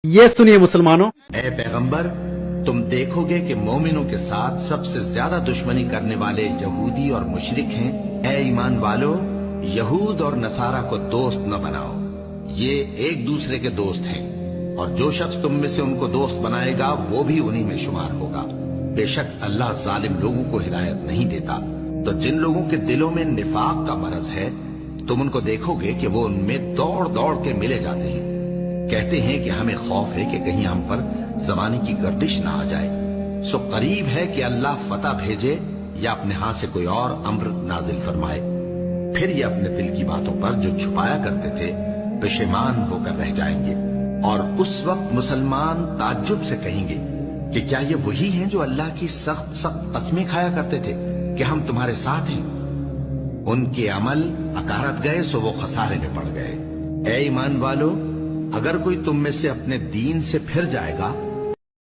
یہ سنیے مسلمانوں، اے پیغمبر، تم دیکھوگے کہ مومنوں کے ساتھ سب سے زیادہ دشمنی کرنے والے یہودی اور مشرک ہیں۔ اے ایمان والو، یہود اور نصارہ کو دوست نہ بناؤ، یہ ایک دوسرے کے دوست ہیں، اور جو شخص تم میں سے ان کو دوست بنائے گا وہ بھی انہی میں شمار ہوگا۔ بے شک اللہ ظالم لوگوں کو ہدایت نہیں دیتا۔ تو جن لوگوں کے دلوں میں نفاق کا مرض ہے، تم ان کو دیکھو گے کہ وہ ان میں دوڑ دوڑ کے ملے جاتے ہیں، کہتے ہیں کہ ہمیں خوف ہے کہ کہیں ہم پر زمانے کی گردش نہ آ جائے۔ سو قریب ہے کہ اللہ فتح بھیجے یا اپنے ہاں سے کوئی اور امر نازل فرمائے، پھر یہ اپنے دل کی باتوں پر جو چھپایا کرتے تھے پشیمان ہو کر رہ جائیں گے۔ اور اس وقت مسلمان تعجب سے کہیں گے کہ کیا یہ وہی ہیں جو اللہ کی سخت سخت قسمیں کھایا کرتے تھے کہ ہم تمہارے ساتھ ہیں؟ ان کے عمل اکارت گئے سو وہ خسارے میں پڑ گئے۔ اے ایمان والو، اگر کوئی تم میں سے اپنے دین سے پھر جائے گا